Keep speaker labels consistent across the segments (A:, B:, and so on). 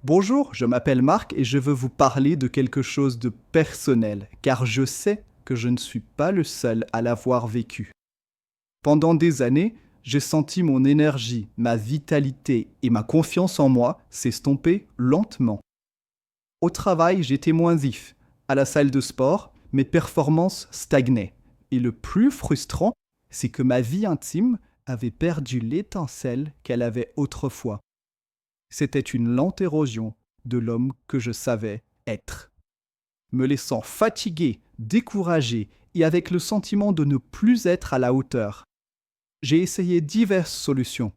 A: Bonjour, je m'appelle Marc et je veux vous parler de quelque chose de personnel, car je sais que je ne suis pas le seul à l'avoir vécu. Pendant des années, j'ai senti mon énergie, ma vitalité et ma confiance en moi s'estomper lentement. Au travail, j'étais moins vif. À la salle de sport, mes performances stagnaient. Et le plus frustrant, c'est que ma vie intime avait perdu l'étincelle qu'elle avait autrefois. C'était une lente érosion de l'homme que je savais être. Me laissant fatigué, découragé et avec le sentiment de ne plus être à la hauteur. J'ai essayé diverses solutions,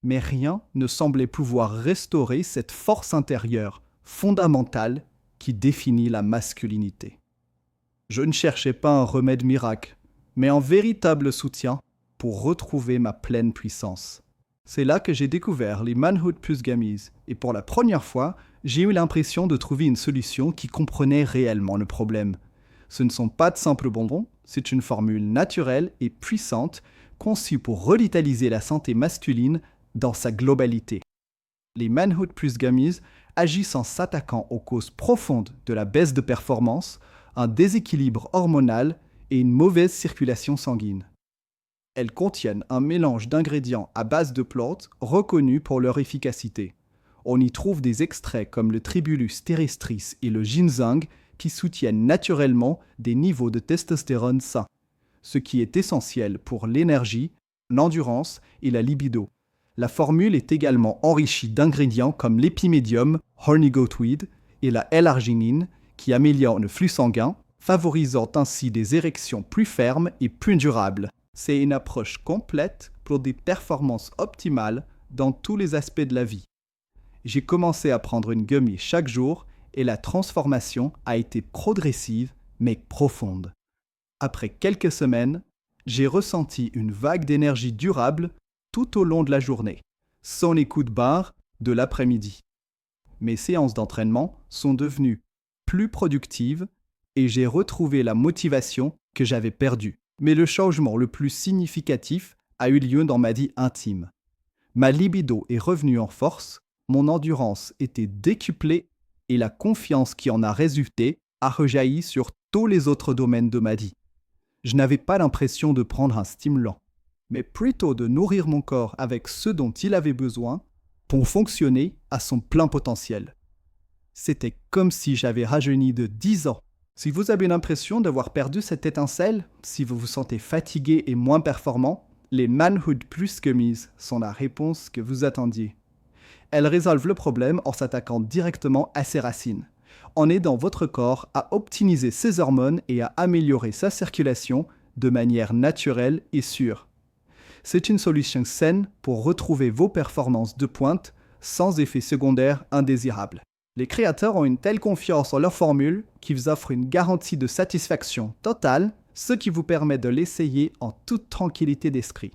A: mais rien ne semblait pouvoir restaurer cette force intérieure fondamentale qui définit la masculinité. Je ne cherchais pas un remède miracle, mais un véritable soutien pour retrouver ma pleine puissance. C'est là que j'ai découvert les Manhood Plus Gummies, et pour la première fois, j'ai eu l'impression de trouver une solution qui comprenait réellement le problème. Ce ne sont pas de simples bonbons, c'est une formule naturelle et puissante conçue pour revitaliser la santé masculine dans sa globalité. Les Manhood Plus Gummies agissent en s'attaquant aux causes profondes de la baisse de performance, un déséquilibre hormonal et une mauvaise circulation sanguine. Elles contiennent un mélange d'ingrédients à base de plantes reconnus pour leur efficacité. On y trouve des extraits comme le Tribulus terrestris et le ginseng qui soutiennent naturellement des niveaux de testostérone sains, ce qui est essentiel pour l'énergie, l'endurance et la libido. La formule est également enrichie d'ingrédients comme l'épimédium, horny goatweed et la L-arginine qui améliorent le flux sanguin, favorisant ainsi des érections plus fermes et plus durables. C'est une approche complète pour des performances optimales dans tous les aspects de la vie. J'ai commencé à prendre une gummy chaque jour et la transformation a été progressive mais profonde. Après quelques semaines, j'ai ressenti une vague d'énergie durable tout au long de la journée, sans les coups de barre de l'après-midi. Mes séances d'entraînement sont devenues plus productives et j'ai retrouvé la motivation que j'avais perdue. Mais le changement le plus significatif a eu lieu dans ma vie intime. Ma libido est revenue en force, mon endurance était décuplée et la confiance qui en a résulté a rejailli sur tous les autres domaines de ma vie. Je n'avais pas l'impression de prendre un stimulant, mais plutôt de nourrir mon corps avec ce dont il avait besoin pour fonctionner à son plein potentiel. C'était comme si j'avais rajeuni de 10 ans. Si vous avez l'impression d'avoir perdu cette étincelle, si vous vous sentez fatigué et moins performant, les Manhood Plus Gummies sont la réponse que vous attendiez. Elles résolvent le problème en s'attaquant directement à ses racines, en aidant votre corps à optimiser ses hormones et à améliorer sa circulation de manière naturelle et sûre. C'est une solution saine pour retrouver vos performances de pointe sans effets secondaires indésirables. Les créateurs ont une telle confiance en leur formule qu'ils vous offrent une garantie de satisfaction totale, ce qui vous permet de l'essayer en toute tranquillité d'esprit.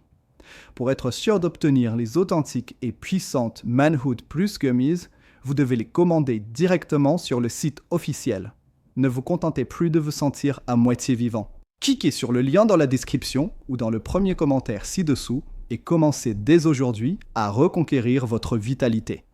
A: Pour être sûr d'obtenir les authentiques et puissantes Manhood Plus Gummies, vous devez les commander directement sur le site officiel. Ne vous contentez plus de vous sentir à moitié vivant. Cliquez sur le lien dans la description ou dans le premier commentaire ci-dessous et commencez dès aujourd'hui à reconquérir votre vitalité.